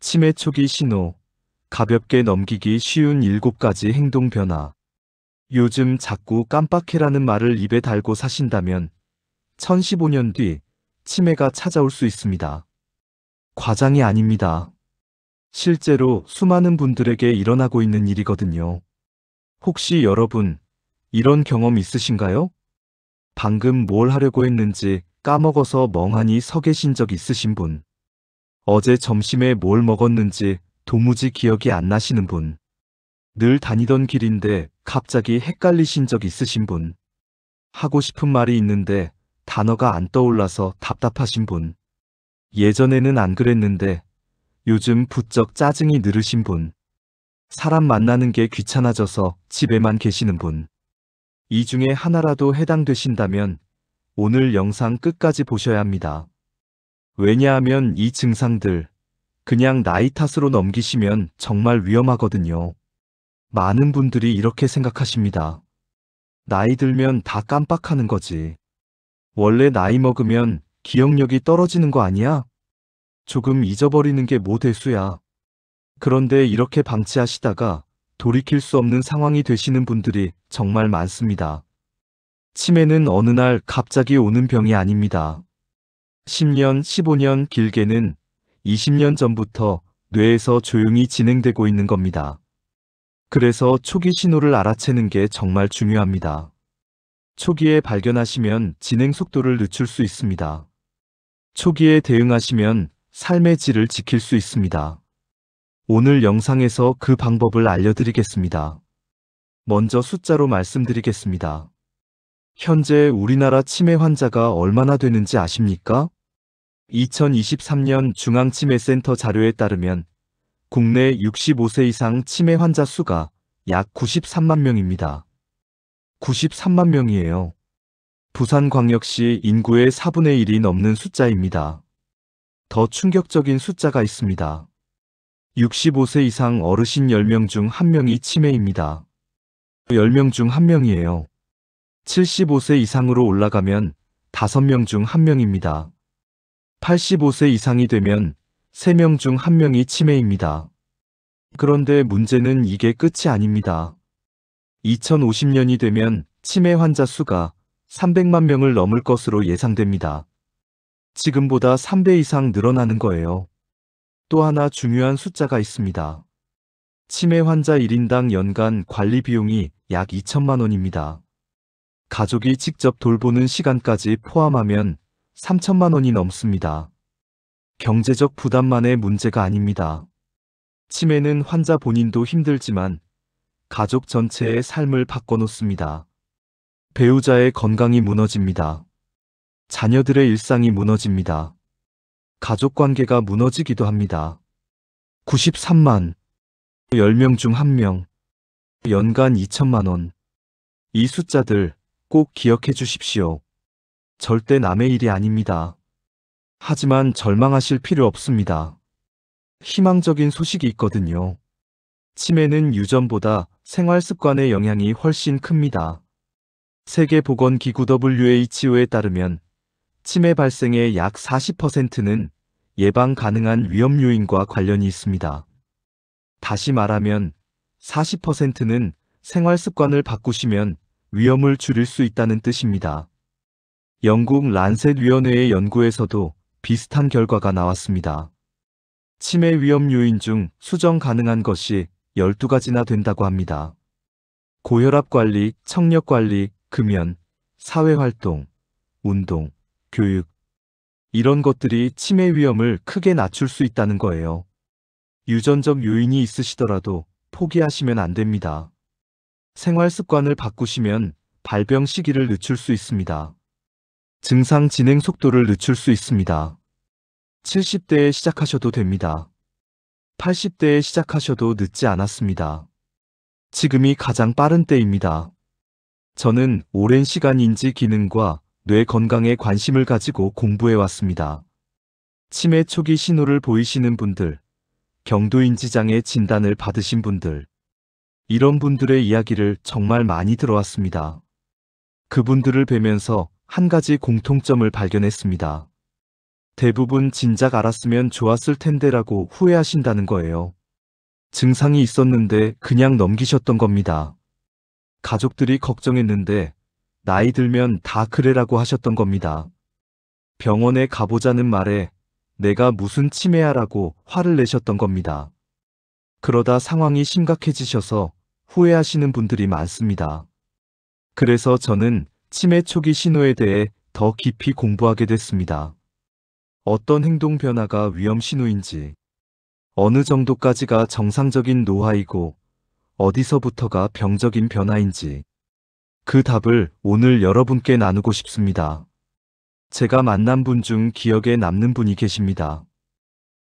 치매 초기 신호, 가볍게 넘기기 쉬운 7가지 행동 변화. 요즘 자꾸 깜빡해라는 말을 입에 달고 사신다면 1015년 뒤 치매가 찾아올 수 있습니다. 과장이 아닙니다. 실제로 수많은 분들에게 일어나고 있는 일이거든요. 혹시 여러분, 이런 경험 있으신가요? 방금 뭘 하려고 했는지 까먹어서 멍하니 서 계신 적 있으신 분. 어제 점심에 뭘 먹었는지 도무지 기억이 안 나시는 분. 늘 다니던 길인데 갑자기 헷갈리신 적 있으신 분. 하고 싶은 말이 있는데 단어가 안 떠올라서 답답하신 분. 예전에는 안 그랬는데 요즘 부쩍 짜증이 늘으신 분. 사람 만나는 게 귀찮아져서 집에만 계시는 분. 이 중에 하나라도 해당되신다면 오늘 영상 끝까지 보셔야 합니다. 왜냐하면 이 증상들 그냥 나이 탓으로 넘기시면 정말 위험하거든요. 많은 분들이 이렇게 생각하십니다. 나이 들면 다 깜빡하는 거지. 원래 나이 먹으면 기억력이 떨어지는 거 아니야? 조금 잊어버리는 게 뭐 대수야. 그런데 이렇게 방치하시다가 돌이킬 수 없는 상황이 되시는 분들이 정말 많습니다. 치매는 어느 날 갑자기 오는 병이 아닙니다. 10년, 15년, 길게는 20년 전부터 뇌에서 조용히 진행되고 있는 겁니다. 그래서 초기 신호를 알아채는 게 정말 중요합니다. 초기에 발견하시면 진행 속도를 늦출 수 있습니다. 초기에 대응하시면 삶의 질을 지킬 수 있습니다. 오늘 영상에서 그 방법을 알려드리겠습니다. 먼저 숫자로 말씀드리겠습니다. 현재 우리나라 치매 환자가 얼마나 되는지 아십니까? 2023년 중앙치매센터 자료에 따르면 국내 65세 이상 치매 환자 수가 약 93만 명입니다. 93만 명이에요. 부산광역시 인구의 4분의 1이 넘는 숫자입니다. 더 충격적인 숫자가 있습니다. 65세 이상 어르신 10명 중 1명이 치매입니다. 10명 중 1명이에요. 75세 이상으로 올라가면 5명 중 1명입니다. 85세 이상이 되면 3명 중 1명이 치매입니다. 그런데 문제는 이게 끝이 아닙니다. 2050년이 되면 치매 환자 수가 300만 명을 넘을 것으로 예상됩니다. 지금보다 3배 이상 늘어나는 거예요. 또 하나 중요한 숫자가 있습니다. 치매 환자 1인당 연간 관리 비용이 약 2천만 원입니다. 가족이 직접 돌보는 시간까지 포함하면 3천만 원이 넘습니다. 경제적 부담만의 문제가 아닙니다. 치매는 환자 본인도 힘들지만 가족 전체의 삶을 바꿔놓습니다. 배우자의 건강이 무너집니다. 자녀들의 일상이 무너집니다. 가족관계가 무너지기도 합니다. 93만, 10명 중 1명, 연간 2천만 원. 이 숫자들 꼭 기억해 주십시오. 절대 남의 일이 아닙니다. 하지만 절망하실 필요 없습니다. 희망적인 소식이 있거든요. 치매는 유전보다 생활 습관의 영향이 훨씬 큽니다. 세계보건기구 WHO에 따르면 치매 발생의 약 40%는 예방 가능한 위험 요인과 관련이 있습니다. 다시 말하면 40%는 생활 습관을 바꾸시면 위험을 줄일 수 있다는 뜻입니다. 영국 란셋 위원회의 연구에서도 비슷한 결과가 나왔습니다. 치매 위험 요인 중 수정 가능한 것이 12가지나 된다고 합니다. 고혈압 관리, 청력 관리, 금연, 사회활동, 운동, 교육. 이런 것들이 치매 위험을 크게 낮출 수 있다는 거예요. 유전적 요인이 있으시더라도 포기하시면 안 됩니다. 생활 습관을 바꾸시면 발병 시기를 늦출 수 있습니다. 증상 진행 속도를 늦출 수 있습니다. 70대에 시작하셔도 됩니다. 80대에 시작하셔도 늦지 않았습니다. 지금이 가장 빠른 때입니다. 저는 오랜 시간 인지 기능과 뇌 건강에 관심을 가지고 공부해 왔습니다. 치매 초기 신호를 보이시는 분들, 경도인지장애 진단을 받으신 분들, 이런 분들의 이야기를 정말 많이 들어왔습니다. 그분들을 뵈면서 한 가지 공통점을 발견했습니다. 대부분 진작 알았으면 좋았을 텐데라고 후회하신다는 거예요. 증상이 있었는데 그냥 넘기셨던 겁니다. 가족들이 걱정했는데 나이 들면 다 그래라고 하셨던 겁니다. 병원에 가보자는 말에 내가 무슨 치매야라고 화를 내셨던 겁니다. 그러다 상황이 심각해지셔서 후회하시는 분들이 많습니다. 그래서 저는 치매 초기 신호에 대해 더 깊이 공부하게 됐습니다. 어떤 행동 변화가 위험 신호인지, 어느 정도까지가 정상적인 노화이고 어디서부터가 병적인 변화인지, 그 답을 오늘 여러분께 나누고 싶습니다. 제가 만난 분 중 기억에 남는 분이 계십니다.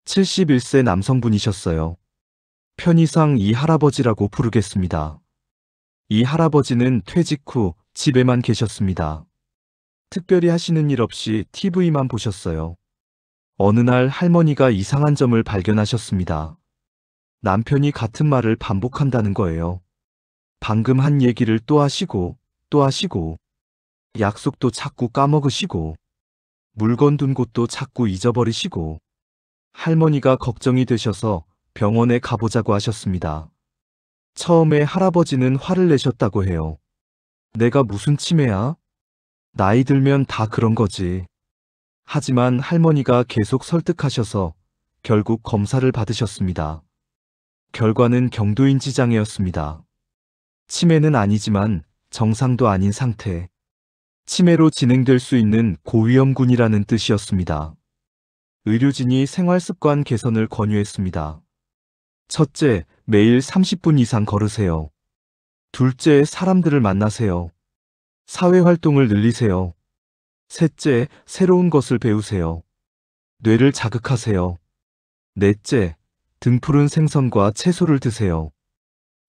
71세 남성분이셨어요. 편의상 이 할아버지라고 부르겠습니다. 이 할아버지는 퇴직 후 집에만 계셨습니다. 특별히 하시는 일 없이 TV만 보셨어요. 어느 날 할머니가 이상한 점을 발견하셨습니다. 남편이 같은 말을 반복한다는 거예요. 방금 한 얘기를 또 하시고, 또 하시고, 약속도 자꾸 까먹으시고, 물건 둔 곳도 자꾸 잊어버리시고, 할머니가 걱정이 되셔서 병원에 가보자고 하셨습니다. 처음에 할아버지는 화를 내셨다고 해요. 내가 무슨 치매야? 나이 들면 다 그런 거지. 하지만 할머니가 계속 설득하셔서 결국 검사를 받으셨습니다. 결과는 경도인지 장애였습니다. 치매는 아니지만 정상도 아닌 상태. 치매로 진행될 수 있는 고위험군이라는 뜻이었습니다. 의료진이 생활습관 개선을 권유했습니다. 첫째, 매일 30분 이상 걸으세요. 둘째, 사람들을 만나세요. 사회활동을 늘리세요. 셋째, 새로운 것을 배우세요. 뇌를 자극하세요. 넷째, 등푸른 생선과 채소를 드세요.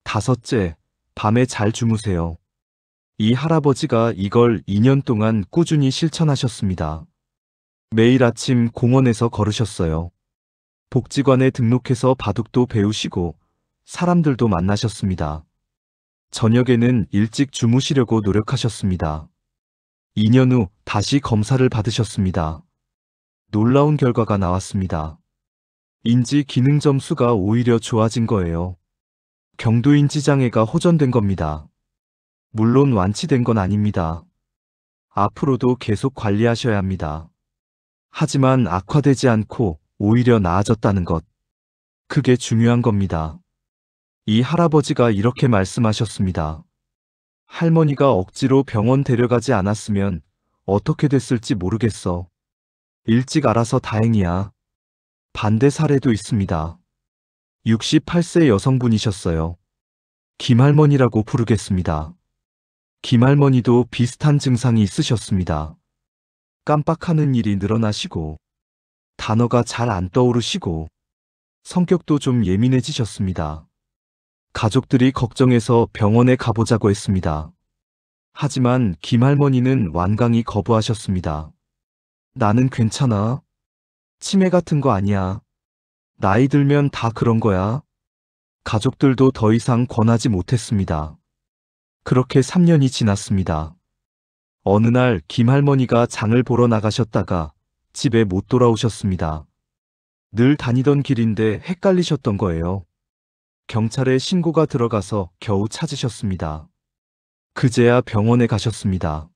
다섯째, 밤에 잘 주무세요. 이 할아버지가 이걸 2년 동안 꾸준히 실천하셨습니다. 매일 아침 공원에서 걸으셨어요. 복지관에 등록해서 바둑도 배우시고 사람들도 만나셨습니다. 저녁에는 일찍 주무시려고 노력하셨습니다. 2년 후 다시 검사를 받으셨습니다. 놀라운 결과가 나왔습니다. 인지 기능 점수가 오히려 좋아진 거예요. 경도인지 장애가 호전된 겁니다. 물론 완치된 건 아닙니다. 앞으로도 계속 관리하셔야 합니다. 하지만 악화되지 않고 오히려 나아졌다는 것. 그게 중요한 겁니다. 이 할아버지가 이렇게 말씀하셨습니다. 할머니가 억지로 병원 데려가지 않았으면 어떻게 됐을지 모르겠어. 일찍 알아서 다행이야. 반대 사례도 있습니다. 68세 여성분이셨어요. 김할머니라고 부르겠습니다. 김할머니도 비슷한 증상이 있으셨습니다. 깜빡하는 일이 늘어나시고, 단어가 잘 안 떠오르시고, 성격도 좀 예민해지셨습니다. 가족들이 걱정해서 병원에 가보자고 했습니다. 하지만 김할머니는 완강히 거부하셨습니다. 나는 괜찮아. 치매 같은 거 아니야. 나이 들면 다 그런 거야. 가족들도 더 이상 권하지 못했습니다. 그렇게 3년이 지났습니다. 어느 날 김할머니가 장을 보러 나가셨다가 집에 못 돌아오셨습니다. 늘 다니던 길인데 헷갈리셨던 거예요. 경찰에 신고가 들어가서 겨우 찾으셨습니다. 그제야 병원에 가셨습니다.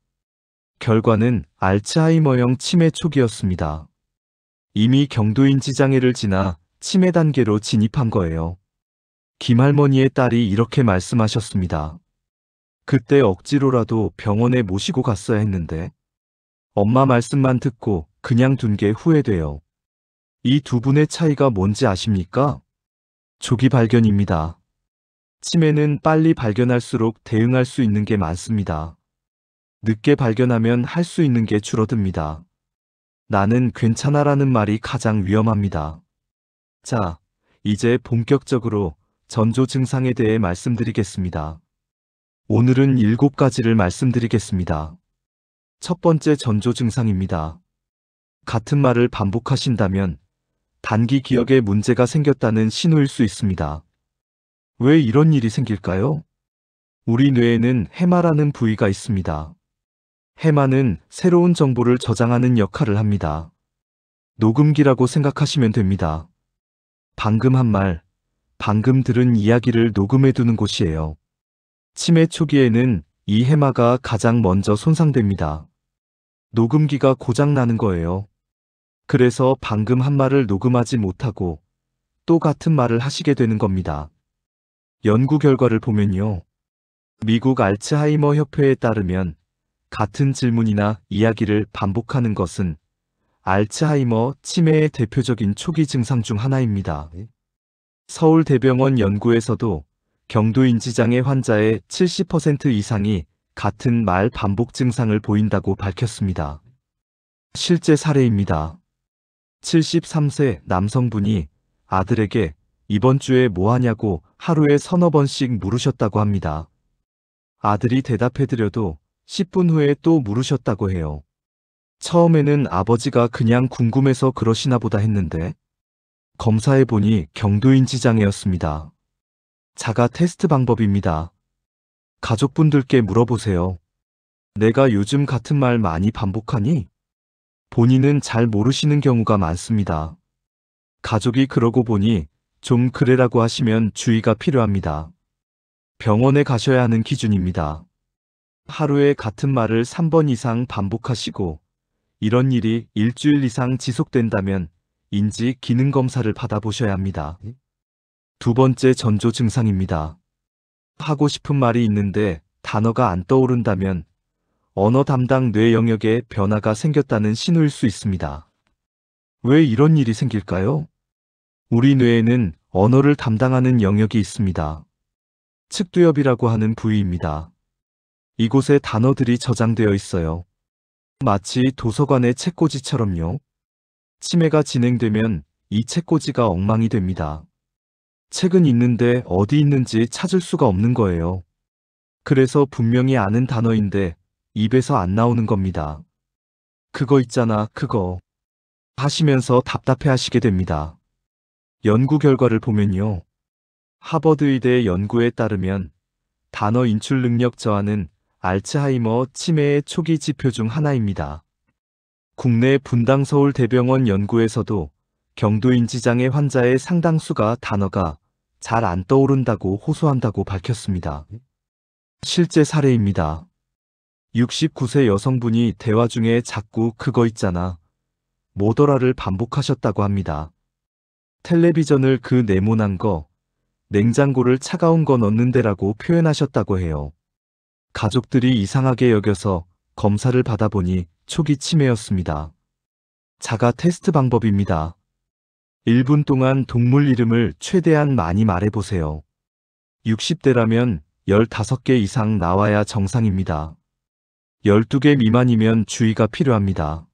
결과는 알츠하이머형 치매 초기였습니다. 이미 경도인지 장애를 지나 치매 단계로 진입한 거예요. 김할머니의 딸이 이렇게 말씀하셨습니다. 그때 억지로라도 병원에 모시고 갔어야 했는데 엄마 말씀만 듣고 그냥 둔 게 후회돼요. 이 두 분의 차이가 뭔지 아십니까? 조기 발견입니다. 치매는 빨리 발견할수록 대응할 수 있는 게 많습니다. 늦게 발견하면 할 수 있는 게 줄어듭니다. 나는 괜찮아라는 말이 가장 위험합니다. 자, 이제 본격적으로 전조 증상에 대해 말씀드리겠습니다. 오늘은 7가지를 말씀드리겠습니다. 첫 번째 전조 증상입니다. 같은 말을 반복하신다면 단기 기억에 문제가 생겼다는 신호일 수 있습니다. 왜 이런 일이 생길까요? 우리 뇌에는 해마라는 부위가 있습니다. 해마는 새로운 정보를 저장하는 역할을 합니다. 녹음기라고 생각하시면 됩니다. 방금 한 말, 방금 들은 이야기를 녹음해두는 곳이에요. 치매 초기에는 이 해마가 가장 먼저 손상됩니다. 녹음기가 고장나는 거예요. 그래서 방금 한 말을 녹음하지 못하고 또 같은 말을 하시게 되는 겁니다. 연구 결과를 보면요. 미국 알츠하이머 협회에 따르면 같은 질문이나 이야기를 반복하는 것은 알츠하이머 치매의 대표적인 초기 증상 중 하나입니다. 서울대병원 연구에서도 경도인지장애 환자의 70% 이상이 같은 말 반복 증상을 보인다고 밝혔습니다. 실제 사례입니다. 73세 남성분이 아들에게 이번 주에 뭐 하냐고 하루에 서너 번씩 물으셨다고 합니다. 아들이 대답해드려도 10분 후에 또 물으셨다고 해요. 처음에는 아버지가 그냥 궁금해서 그러시나 보다 했는데 검사해보니 경도인지장애였습니다. 자가 테스트 방법입니다. 가족분들께 물어보세요. 내가 요즘 같은 말 많이 반복하니? 본인은 잘 모르시는 경우가 많습니다. 가족이 그러고 보니 좀 그래라고 하시면 주의가 필요합니다. 병원에 가셔야 하는 기준입니다. 하루에 같은 말을 3번 이상 반복하시고 이런 일이 일주일 이상 지속된다면 인지 기능 검사를 받아보셔야 합니다. 두 번째 전조 증상입니다. 하고 싶은 말이 있는데 단어가 안 떠오른다면 언어 담당 뇌 영역에 변화가 생겼다는 신호일 수 있습니다. 왜 이런 일이 생길까요? 우리 뇌에는 언어를 담당하는 영역이 있습니다. 측두엽이라고 하는 부위입니다. 이곳에 단어들이 저장되어 있어요. 마치 도서관의 책꽂이처럼요. 치매가 진행되면 이 책꽂이가 엉망이 됩니다. 책은 있는데 어디 있는지 찾을 수가 없는 거예요. 그래서 분명히 아는 단어인데 입에서 안 나오는 겁니다. 그거 있잖아, 그거. 하시면서 답답해 하시게 됩니다. 연구 결과를 보면요. 하버드의대 연구에 따르면 단어 인출 능력 저하는 알츠하이머 치매의 초기 지표 중 하나입니다. 국내 분당 서울대병원 연구에서도 경도인지장애 환자의 상당수가 단어가 잘 안 떠오른다고 호소한다고 밝혔습니다. 실제 사례입니다. 69세 여성분이 대화 중에 자꾸 그거 있잖아, 뭐더라를 반복하셨다고 합니다. 텔레비전을 그 네모난 거, 냉장고를 차가운 거 넣는 데라고 표현하셨다고 해요. 가족들이 이상하게 여겨서 검사를 받아보니 초기 치매였습니다. 자가 테스트 방법입니다. 1분 동안 동물 이름을 최대한 많이 말해보세요. 60대라면 15개 이상 나와야 정상입니다. 12개 미만이면 주의가 필요합니다.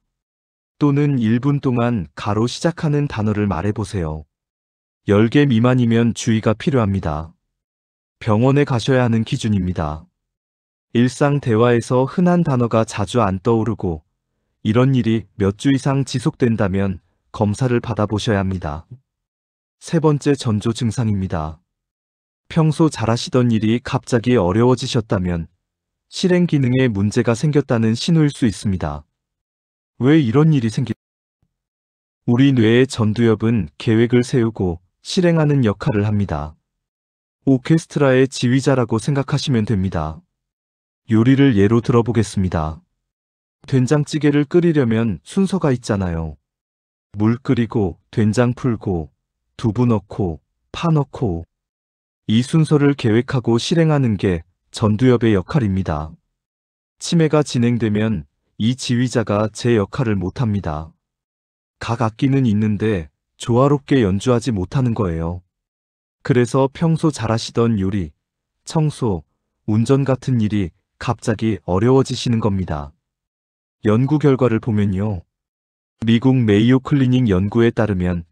또는 1분 동안 가로 시작하는 단어를 말해보세요. 10개 미만이면 주의가 필요합니다. 병원에 가셔야 하는 기준입니다. 일상 대화에서 흔한 단어가 자주 안 떠오르고 이런 일이 몇 주 이상 지속된다면 검사를 받아보셔야 합니다. 세 번째 전조 증상입니다. 평소 잘하시던 일이 갑자기 어려워지셨다면 실행 기능에 문제가 생겼다는 신호일 수 있습니다. 왜 이런 일이 우리 뇌의 전두엽은 계획을 세우고 실행하는 역할을 합니다. 오케스트라의 지휘자라고 생각하시면 됩니다. 요리를 예로 들어보겠습니다. 된장찌개를 끓이려면 순서가 있잖아요. 물 끓이고, 된장 풀고, 두부 넣고, 파 넣고. 이 순서를 계획하고 실행하는 게 전두엽의 역할입니다. 치매가 진행되면 이 지휘자가 제 역할을 못합니다. 각 악기는 있는데 조화롭게 연주하지 못하는 거예요. 그래서 평소 잘하시던 요리, 청소, 운전 같은 일이 갑자기 어려워지시는 겁니다. 연구 결과를 보면요. 미국 메이오 클리닉 연구에 따르면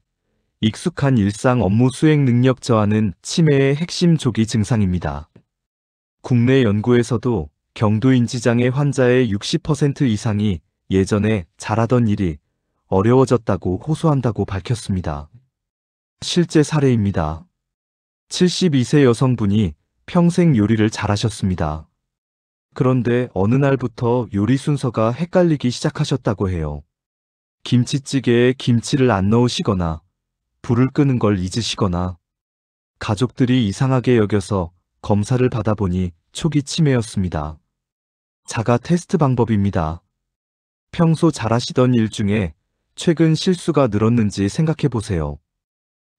익숙한 일상 업무 수행 능력 저하는 치매의 핵심 조기 증상입니다. 국내 연구에서도 경도인지장애 환자의 60% 이상이 예전에 잘하던 일이 어려워졌다고 호소한다고 밝혔습니다. 실제 사례입니다. 72세 여성분이 평생 요리를 잘하셨습니다. 그런데 어느 날부터 요리 순서가 헷갈리기 시작하셨다고 해요. 김치찌개에 김치를 안 넣으시거나 불을 끄는 걸 잊으시거나 가족들이 이상하게 여겨서 검사를 받아보니 초기 치매였습니다. 자가 테스트 방법입니다. 평소 잘하시던 일 중에 최근 실수가 늘었는지 생각해 보세요.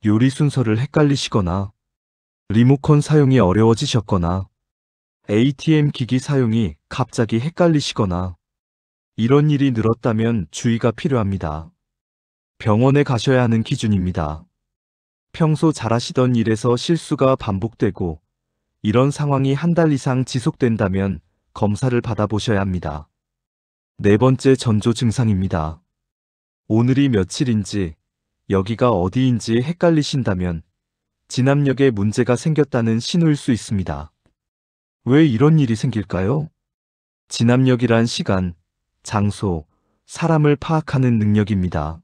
요리 순서를 헷갈리시거나 리모컨 사용이 어려워지셨거나 ATM 기기 사용이 갑자기 헷갈리시거나 이런 일이 늘었다면 주의가 필요합니다. 병원에 가셔야 하는 기준입니다. 평소 잘하시던 일에서 실수가 반복되고 이런 상황이 한 달 이상 지속된다면 검사를 받아보셔야 합니다. 네 번째 전조 증상입니다. 오늘이 며칠인지 여기가 어디인지 헷갈리신다면 진압력에 문제가 생겼다는 신호일 수 있습니다. 왜 이런 일이 생길까요? 진압력이란 시간, 장소, 사람을 파악하는 능력입니다.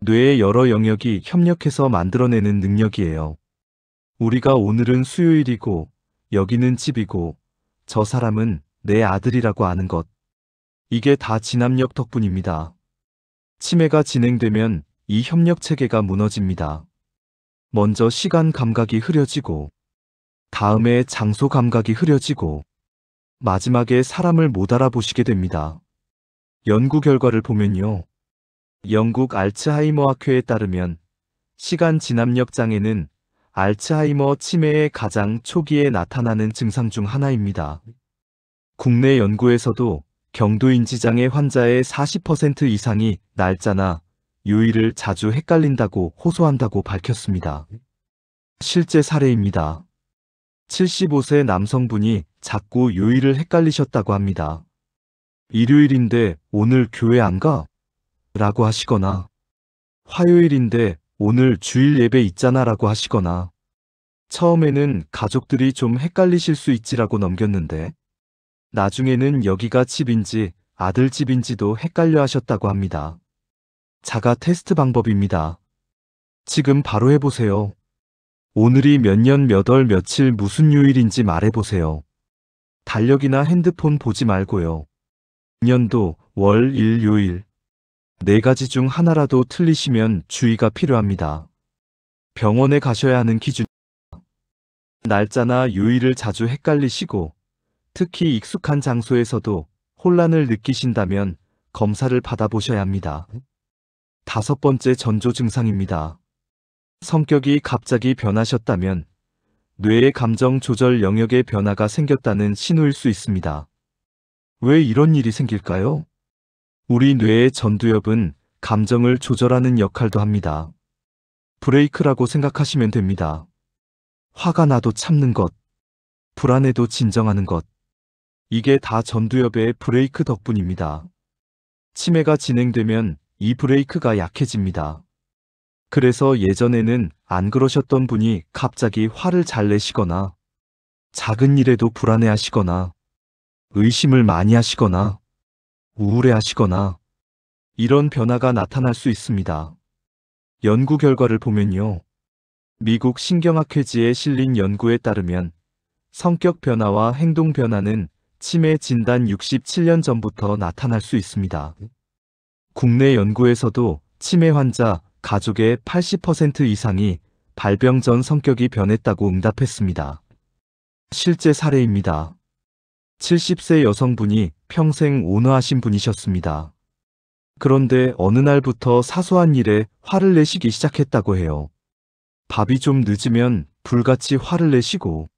뇌의 여러 영역이 협력해서 만들어내는 능력이에요. 우리가 오늘은 수요일이고 여기는 집이고 저 사람은 내 아들이라고 아는 것. 이게 다 진압력 덕분입니다. 치매가 진행되면 이 협력 체계가 무너집니다. 먼저 시간 감각이 흐려지고 다음에 장소 감각이 흐려지고 마지막에 사람을 못 알아보시게 됩니다. 연구 결과를 보면요. 영국 알츠하이머 학회에 따르면 시간 진압력 장애는 알츠하이머 치매의 가장 초기에 나타나는 증상 중 하나입니다. 국내 연구에서도 경도인지장애 환자의 40% 이상이 날짜나 요일을 자주 헷갈린다고 호소한다고 밝혔습니다. 실제 사례입니다. 75세 남성분이 자꾸 요일을 헷갈리셨다고 합니다. 일요일인데 오늘 교회 안 가? 라고 하시거나 화요일인데 오늘 주일 예배 있잖아 라고 하시거나 처음에는 가족들이 좀 헷갈리실 수 있지라고 넘겼는데 나중에는 여기가 집인지 아들 집인지도 헷갈려 하셨다고 합니다. 자가 테스트 방법입니다. 지금 바로 해보세요. 오늘이 몇 년 몇 월 며칠 무슨 요일인지 말해보세요. 달력이나 핸드폰 보지 말고요. 년도, 월, 일, 요일. 네 가지 중 하나라도 틀리시면 주의가 필요합니다. 병원에 가셔야 하는 기준. 날짜나 요일을 자주 헷갈리시고 특히 익숙한 장소에서도 혼란을 느끼신다면 검사를 받아보셔야 합니다. 다섯 번째 전조 증상입니다. 성격이 갑자기 변하셨다면 뇌의 감정 조절 영역의 변화가 생겼다는 신호일 수 있습니다. 왜 이런 일이 생길까요? 우리 뇌의 전두엽은 감정을 조절하는 역할도 합니다. 브레이크라고 생각하시면 됩니다. 화가 나도 참는 것, 불안해도 진정하는 것. 이게 다 전두엽의 브레이크 덕분입니다. 치매가 진행되면 이 브레이크가 약해집니다. 그래서 예전에는 안 그러셨던 분이 갑자기 화를 잘 내시거나 작은 일에도 불안해하시거나 의심을 많이 하시거나 우울해하시거나 이런 변화가 나타날 수 있습니다. 연구 결과를 보면요. 미국 신경학회지에 실린 연구에 따르면 성격 변화와 행동 변화는 치매 진단 67년 전부터 나타날 수 있습니다. 국내 연구에서도 치매 환자 가족의 80% 이상이 발병 전 성격이 변했다고 응답했습니다. 실제 사례입니다. 70세 여성분이 평생 온화하신 분이셨습니다. 그런데 어느 날부터 사소한 일에 화를 내시기 시작했다고 해요. 밥이 좀 늦으면 불같이 화를 내시고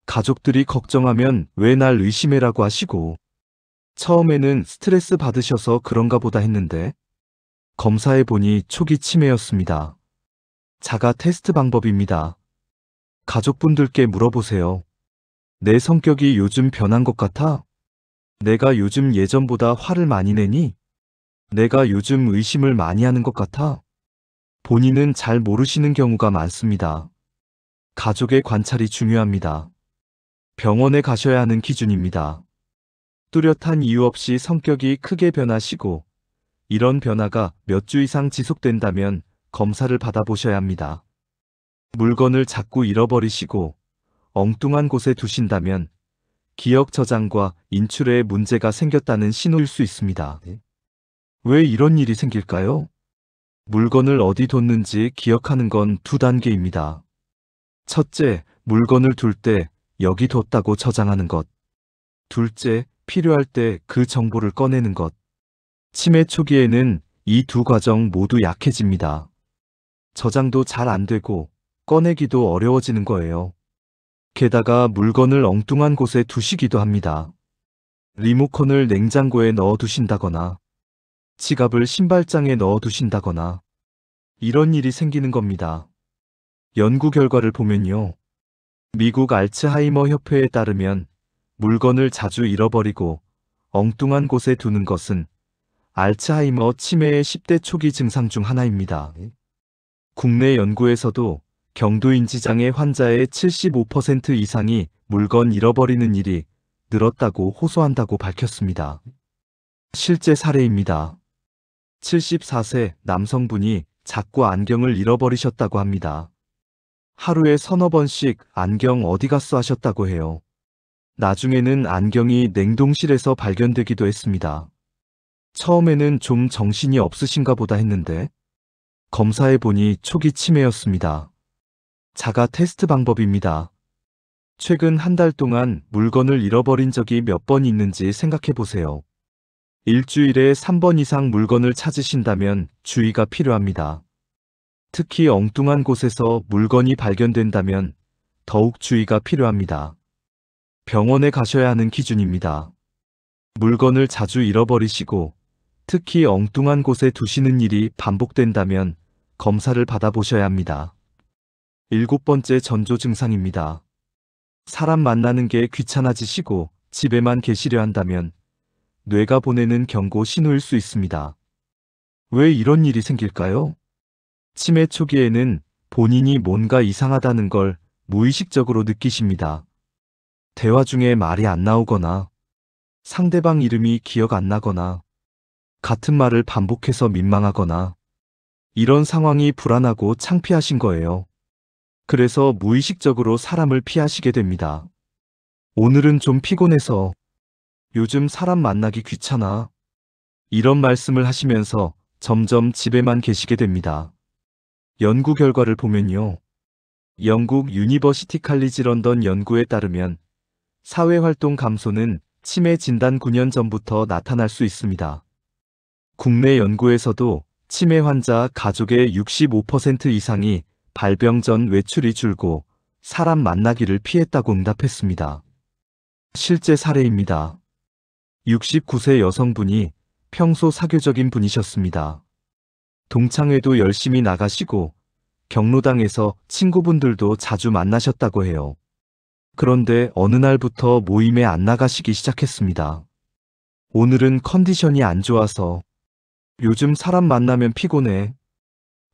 가족들이 걱정하면 왜 날 의심해라고 하시고 처음에는 스트레스 받으셔서 그런가 보다 했는데 검사해보니 초기 치매였습니다. 자가 테스트 방법입니다. 가족분들께 물어보세요. 내 성격이 요즘 변한 것 같아? 내가 요즘 예전보다 화를 많이 내니? 내가 요즘 의심을 많이 하는 것 같아? 본인은 잘 모르시는 경우가 많습니다. 가족의 관찰이 중요합니다. 병원에 가셔야 하는 기준입니다. 뚜렷한 이유 없이 성격이 크게 변하시고 이런 변화가 몇 주 이상 지속된다면 검사를 받아보셔야 합니다. 물건을 자꾸 잃어버리시고 엉뚱한 곳에 두신다면 기억 저장과 인출에 문제가 생겼다는 신호일 수 있습니다. 왜 이런 일이 생길까요? 물건을 어디 뒀는지 기억하는 건 두 단계입니다. 첫째, 물건을 둘 때 여기 뒀다고 저장하는 것. 둘째, 필요할 때 그 정보를 꺼내는 것. 치매 초기에는 이 두 과정 모두 약해집니다. 저장도 잘 안 되고 꺼내기도 어려워지는 거예요. 게다가 물건을 엉뚱한 곳에 두시기도 합니다. 리모컨을 냉장고에 넣어 두신다거나 지갑을 신발장에 넣어 두신다거나 이런 일이 생기는 겁니다. 연구 결과를 보면요. 미국 알츠하이머 협회에 따르면 물건을 자주 잃어버리고 엉뚱한 곳에 두는 것은 알츠하이머 치매의 10대 초기 증상 중 하나입니다. 국내 연구에서도 경도인지장애 환자의 75% 이상이 물건 잃어버리는 일이 늘었다고 호소한다고 밝혔습니다. 실제 사례입니다. 74세 남성분이 자꾸 안경을 잃어버리셨다고 합니다. 하루에 서너 번씩 안경 어디 갔어 하셨다고 해요. 나중에는 안경이 냉동실에서 발견되기도 했습니다. 처음에는 좀 정신이 없으신가 보다 했는데 검사해보니 초기 치매였습니다. 자가 테스트 방법입니다. 최근 한 달 동안 물건을 잃어버린 적이 몇 번 있는지 생각해 보세요. 일주일에 3번 이상 물건을 찾으신다면 주의가 필요합니다. 특히 엉뚱한 곳에서 물건이 발견된다면 더욱 주의가 필요합니다. 병원에 가셔야 하는 기준입니다. 물건을 자주 잃어버리시고 특히 엉뚱한 곳에 두시는 일이 반복된다면 검사를 받아보셔야 합니다. 7번째 전조 증상입니다. 사람 만나는 게 귀찮아지시고 집에만 계시려 한다면 뇌가 보내는 경고 신호일 수 있습니다. 왜 이런 일이 생길까요? 치매 초기에는 본인이 뭔가 이상하다는 걸 무의식적으로 느끼십니다. 대화 중에 말이 안 나오거나 상대방 이름이 기억 안 나거나 같은 말을 반복해서 민망하거나 이런 상황이 불안하고 창피하신 거예요. 그래서 무의식적으로 사람을 피하시게 됩니다. 오늘은 좀 피곤해서 요즘 사람 만나기 귀찮아. 이런 말씀을 하시면서 점점 집에만 계시게 됩니다. 연구 결과를 보면요. 영국 유니버시티 칼리지 런던 연구에 따르면 사회활동 감소는 치매 진단 9년 전부터 나타날 수 있습니다. 국내 연구에서도 치매 환자 가족의 65% 이상이 발병 전 외출이 줄고 사람 만나기를 피했다고 응답했습니다. 실제 사례입니다. 69세 여성분이 평소 사교적인 분이셨습니다. 동창회도 열심히 나가시고 경로당에서 친구분들도 자주 만나셨다고 해요. 그런데 어느 날부터 모임에 안 나가시기 시작했습니다. 오늘은 컨디션이 안 좋아서 요즘 사람 만나면 피곤해.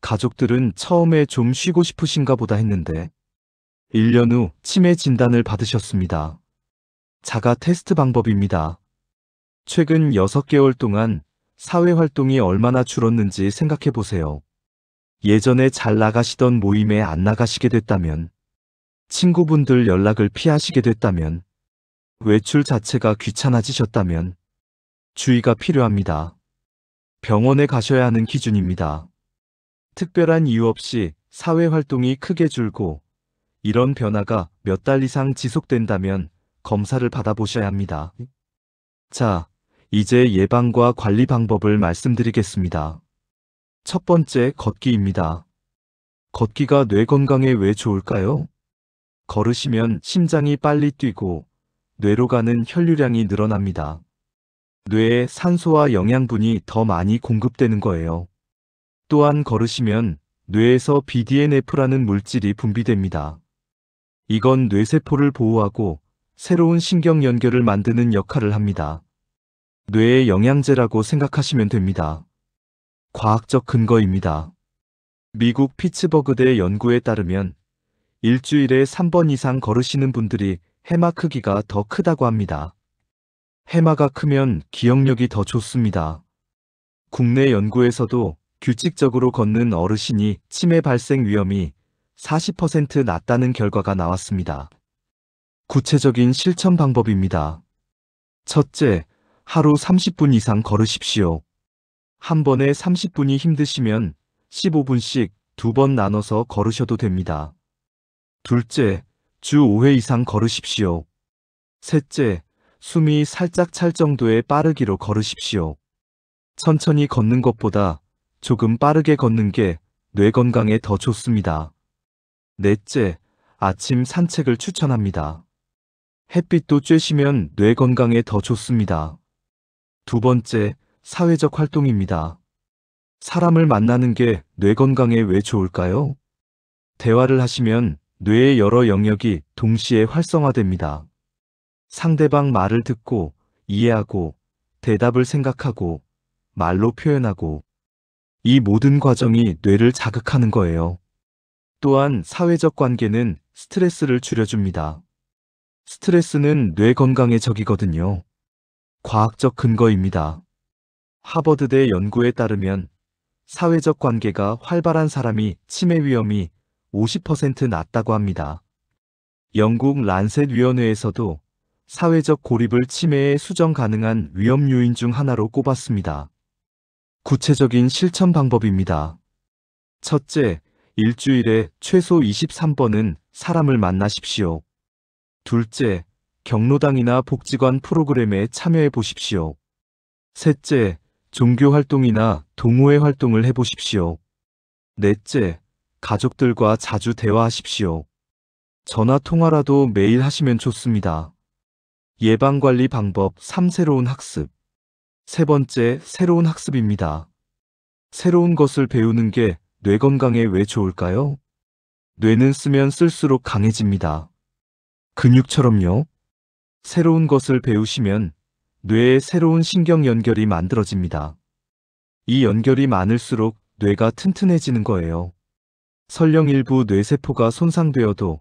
가족들은 처음에 좀 쉬고 싶으신가 보다 했는데 1년 후 치매 진단을 받으셨습니다. 자가 테스트 방법입니다. 최근 6개월 동안 사회활동이 얼마나 줄었는지 생각해 보세요. 예전에 잘 나가시던 모임에 안 나가시게 됐다면, 친구분들 연락을 피하시게 됐다면, 외출 자체가 귀찮아지셨다면 주의가 필요합니다. 병원에 가셔야 하는 기준입니다. 특별한 이유 없이 사회활동이 크게 줄고 이런 변화가 몇 달 이상 지속된다면 검사를 받아보셔야 합니다. 자, 이제 예방과 관리 방법을 말씀드리겠습니다. 첫 번째, 걷기입니다. 걷기가 뇌 건강에 왜 좋을까요? 걸으시면 심장이 빨리 뛰고 뇌로 가는 혈류량이 늘어납니다. 뇌에 산소와 영양분이 더 많이 공급되는 거예요. 또한 걸으시면 뇌에서 BDNF라는 물질이 분비됩니다. 이건 뇌세포를 보호하고 새로운 신경 연결을 만드는 역할을 합니다. 뇌의 영양제라고 생각하시면 됩니다. 과학적 근거입니다. 미국 피츠버그대 연구에 따르면 일주일에 3번 이상 걸으시는 분들이 해마 크기가 더 크다고 합니다. 해마가 크면 기억력이 더 좋습니다. 국내 연구에서도 규칙적으로 걷는 어르신이 치매 발생 위험이 40% 낮다는 결과가 나왔습니다. 구체적인 실천 방법입니다. 첫째, 하루 30분 이상 걸으십시오. 한 번에 30분이 힘드시면 15분씩 2번 나눠서 걸으셔도 됩니다. 둘째, 주 5회 이상 걸으십시오. 셋째, 숨이 살짝 찰 정도의 빠르기로 걸으십시오. 천천히 걷는 것보다 조금 빠르게 걷는 게 뇌 건강에 더 좋습니다. 넷째, 아침 산책을 추천합니다. 햇빛도 쬐시면 뇌 건강에 더 좋습니다. 두 번째, 사회적 활동입니다. 사람을 만나는 게 뇌 건강에 왜 좋을까요? 대화를 하시면 뇌의 여러 영역이 동시에 활성화됩니다. 상대방 말을 듣고 이해하고 대답을 생각하고 말로 표현하고 이 모든 과정이 뇌를 자극하는 거예요. 또한 사회적 관계는 스트레스를 줄여줍니다. 스트레스는 뇌 건강의 적이거든요. 과학적 근거입니다. 하버드대 연구에 따르면 사회적 관계가 활발한 사람이 치매 위험이 50% 낮다고 합니다. 영국 란셋 위원회에서도 사회적 고립을 치매에 수정 가능한 위험 요인 중 하나로 꼽았습니다. 구체적인 실천 방법입니다. 첫째, 일주일에 최소 23번은 사람을 만나십시오. 둘째, 경로당이나 복지관 프로그램에 참여해 보십시오. 셋째, 종교 활동이나 동호회 활동을 해보십시오. 넷째, 가족들과 자주 대화하십시오. 전화 통화라도 매일 하시면 좋습니다. 예방관리 방법 3. 새로운 학습. 세 번째, 새로운 학습입니다. 새로운 것을 배우는 게 뇌 건강에 왜 좋을까요? 뇌는 쓰면 쓸수록 강해집니다. 근육처럼요. 새로운 것을 배우시면 뇌에 새로운 신경 연결이 만들어집니다. 이 연결이 많을수록 뇌가 튼튼해지는 거예요. 설령 일부 뇌세포가 손상되어도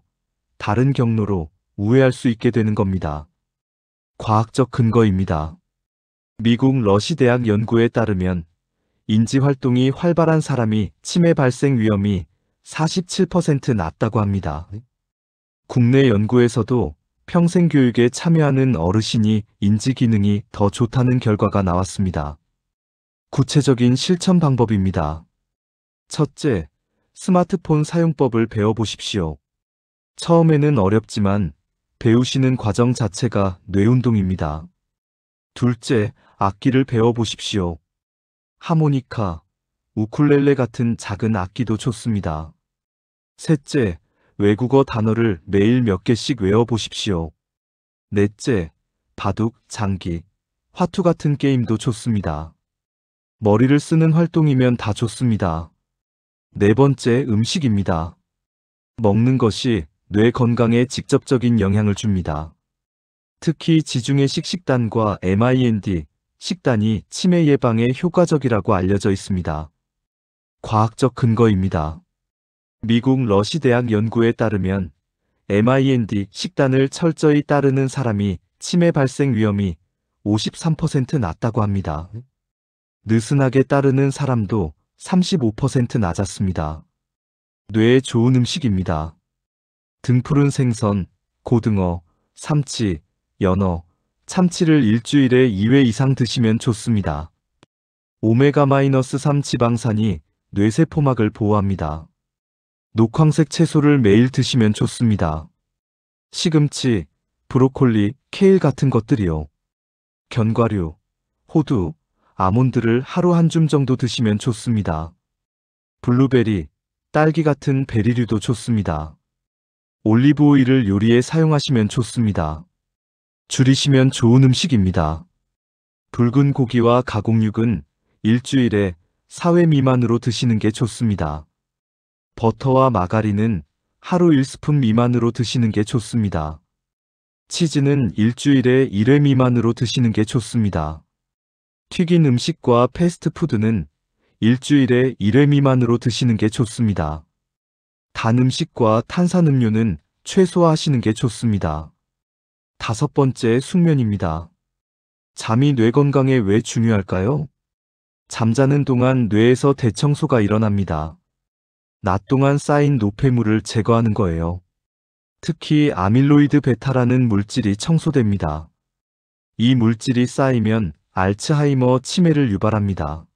다른 경로로 우회할 수 있게 되는 겁니다. 과학적 근거입니다. 미국 러시대학 연구에 따르면 인지활동이 활발한 사람이 치매 발생 위험이 47% 낮다고 합니다. 국내 연구에서도 평생교육에 참여하는 어르신이 인지기능이 더 좋다는 결과가 나왔습니다. 구체적인 실천 방법입니다. 첫째, 스마트폰 사용법을 배워보십시오. 처음에는 어렵지만 배우시는 과정 자체가 뇌운동입니다. 둘째, 악기를 배워보십시오. 하모니카, 우쿨렐레 같은 작은 악기도 좋습니다. 셋째, 외국어 단어를 매일 몇 개씩 외워보십시오. 넷째, 바둑, 장기, 화투 같은 게임도 좋습니다. 머리를 쓰는 활동이면 다 좋습니다. 네 번째, 음식입니다. 먹는 것이 뇌 건강에 직접적인 영향을 줍니다. 특히 지중해식 식단과 MIND, 식단이 치매 예방에 효과적이라고 알려져 있습니다. 과학적 근거입니다. 미국 러시대학 연구에 따르면 MIND 식단을 철저히 따르는 사람이 치매 발생 위험이 53% 낮다고 합니다. 느슨하게 따르는 사람도 35% 낮았습니다. 뇌에 좋은 음식입니다. 등푸른 생선, 고등어, 삼치, 연어, 참치를 일주일에 2회 이상 드시면 좋습니다. 오메가-3 지방산이 뇌세포막을 보호합니다. 녹황색 채소를 매일 드시면 좋습니다. 시금치, 브로콜리, 케일 같은 것들이요. 견과류, 호두, 아몬드를 하루 한 줌 정도 드시면 좋습니다. 블루베리, 딸기 같은 베리류도 좋습니다. 올리브 오일을 요리에 사용하시면 좋습니다. 줄이시면 좋은 음식입니다. 붉은 고기와 가공육은 일주일에 4회 미만으로 드시는 게 좋습니다. 버터와 마가린은 하루 1스푼 미만으로 드시는 게 좋습니다. 치즈는 일주일에 1회 미만으로 드시는 게 좋습니다. 튀긴 음식과 패스트푸드는 일주일에 1회 미만으로 드시는 게 좋습니다. 단 음식과 탄산음료는 최소화하시는 게 좋습니다. 다섯 번째, 숙면입니다. 잠이 뇌 건강에 왜 중요할까요? 잠자는 동안 뇌에서 대청소가 일어납니다. 낮 동안 쌓인 노폐물을 제거하는 거예요. 특히 아밀로이드 베타라는 물질이 청소됩니다. 이 물질이 쌓이면 알츠하이머 치매를 유발합니다.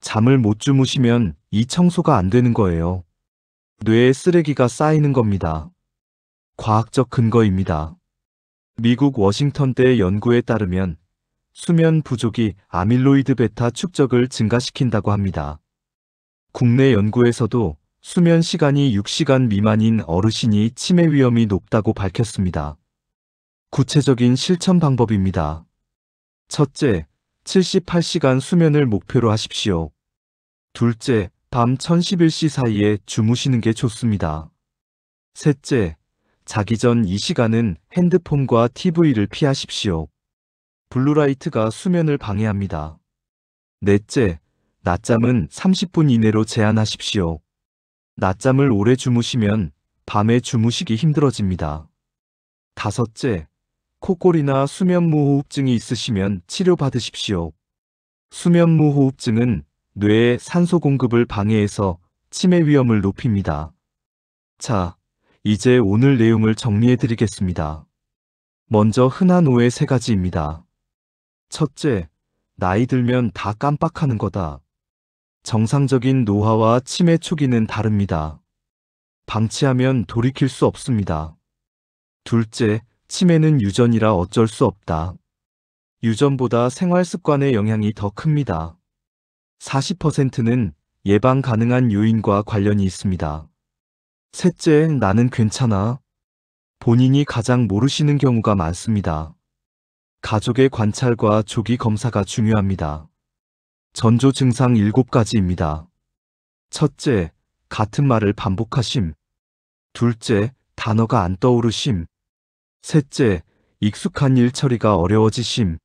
잠을 못 주무시면 이 청소가 안 되는 거예요. 뇌에 쓰레기가 쌓이는 겁니다. 과학적 근거입니다. 미국 워싱턴대 연구에 따르면 수면 부족이 아밀로이드 베타 축적을 증가시킨다고 합니다. 국내 연구에서도 수면 시간이 6시간 미만인 어르신이 치매 위험이 높다고 밝혔습니다. 구체적인 실천 방법입니다. 첫째, 78시간 수면을 목표로 하십시오. 둘째, 밤 1011시 사이에 주무시는 게 좋습니다. 셋째, 자기 전 이 시간은 핸드폰과 TV를 피하십시오. 블루라이트가 수면을 방해합니다. 넷째, 낮잠은 30분 이내로 제한하십시오. 낮잠을 오래 주무시면 밤에 주무시기 힘들어집니다. 다섯째, 코골이나 수면무호흡증이 있으시면 치료받으십시오. 수면무호흡증은 뇌의 산소 공급을 방해해서 치매 위험을 높입니다. 자, 이제 오늘 내용을 정리해 드리겠습니다. 먼저 흔한 오해 3가지입니다. 첫째, 나이 들면 다 깜빡하는 거다. 정상적인 노화와 치매 초기는 다릅니다. 방치하면 돌이킬 수 없습니다. 둘째, 치매는 유전이라 어쩔 수 없다. 유전보다 생활 습관의 영향이 더 큽니다. 40%는 예방 가능한 요인과 관련이 있습니다. 셋째, 나는 괜찮아. 본인이 가장 모르시는 경우가 많습니다. 가족의 관찰과 조기 검사가 중요합니다. 전조 증상 7가지입니다. 첫째, 같은 말을 반복하심. 둘째, 단어가 안 떠오르심. 셋째, 익숙한 일 처리가 어려워지심.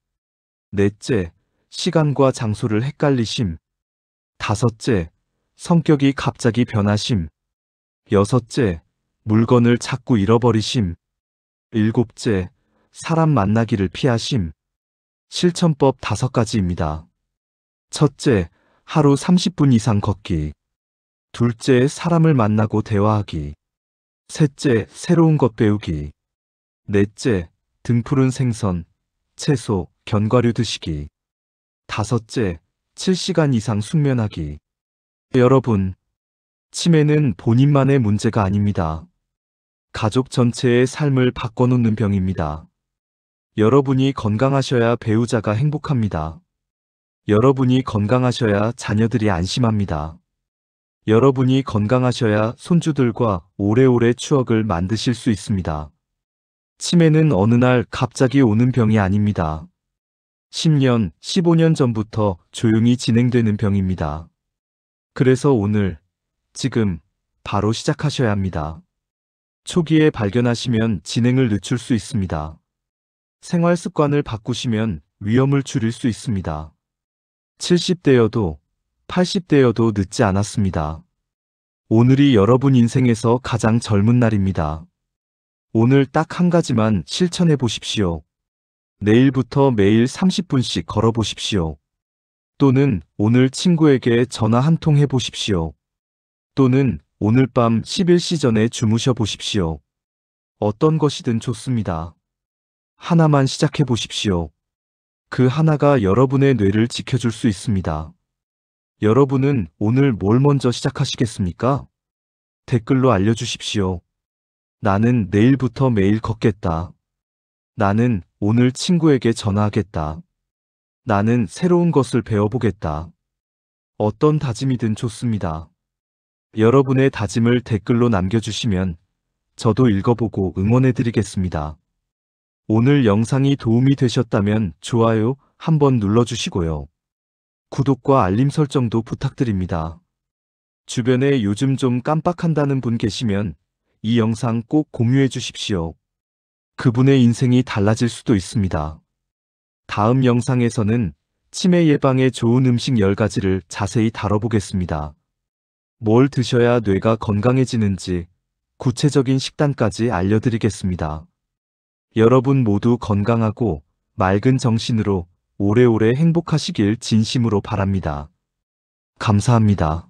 넷째, 시간과 장소를 헷갈리심. 다섯째, 성격이 갑자기 변하심. 여섯째, 물건을 자꾸 잃어버리심. 일곱째, 사람 만나기를 피하심. 실천법 5가지입니다. 첫째, 하루 30분 이상 걷기. 둘째, 사람을 만나고 대화하기. 셋째, 새로운 것 배우기. 넷째, 등푸른 생선, 채소, 견과류 드시기. 다섯째, 7시간 이상 숙면하기. 여러분, 치매는 본인만의 문제가 아닙니다. 가족 전체의 삶을 바꿔놓는 병입니다. 여러분이 건강하셔야 배우자가 행복합니다. 여러분이 건강하셔야 자녀들이 안심합니다. 여러분이 건강하셔야 손주들과 오래오래 추억을 만드실 수 있습니다. 치매는 어느 날 갑자기 오는 병이 아닙니다. 10년, 15년 전부터 조용히 진행되는 병입니다. 그래서 오늘, 지금, 바로 시작하셔야 합니다. 초기에 발견하시면 진행을 늦출 수 있습니다. 생활 습관을 바꾸시면 위험을 줄일 수 있습니다. 70대여도, 80대여도 늦지 않았습니다. 오늘이 여러분 인생에서 가장 젊은 날입니다. 오늘 딱 한 가지만 실천해 보십시오. 내일부터 매일 30분씩 걸어 보십시오. 또는 오늘 친구에게 전화 한 통 해 보십시오. 또는 오늘 밤 11시 전에 주무셔 보십시오. 어떤 것이든 좋습니다. 하나만 시작해 보십시오. 그 하나가 여러분의 뇌를 지켜줄 수 있습니다. 여러분은 오늘 뭘 먼저 시작하시겠습니까? 댓글로 알려주십시오. 나는 내일부터 매일 걷겠다. 나는 오늘 친구에게 전화하겠다. 나는 새로운 것을 배워보겠다. 어떤 다짐이든 좋습니다. 여러분의 다짐을 댓글로 남겨주시면 저도 읽어보고 응원해드리겠습니다. 오늘 영상이 도움이 되셨다면 좋아요 한번 눌러주시고요. 구독과 알림 설정도 부탁드립니다. 주변에 요즘 좀 깜빡한다는 분 계시면 이 영상 꼭 공유해 주십시오. 그분의 인생이 달라질 수도 있습니다. 다음 영상에서는 치매 예방에 좋은 음식 10가지를 자세히 다뤄보겠습니다. 뭘 드셔야 뇌가 건강해지는지 구체적인 식단까지 알려드리겠습니다. 여러분 모두 건강하고 맑은 정신으로 오래오래 행복하시길 진심으로 바랍니다. 감사합니다.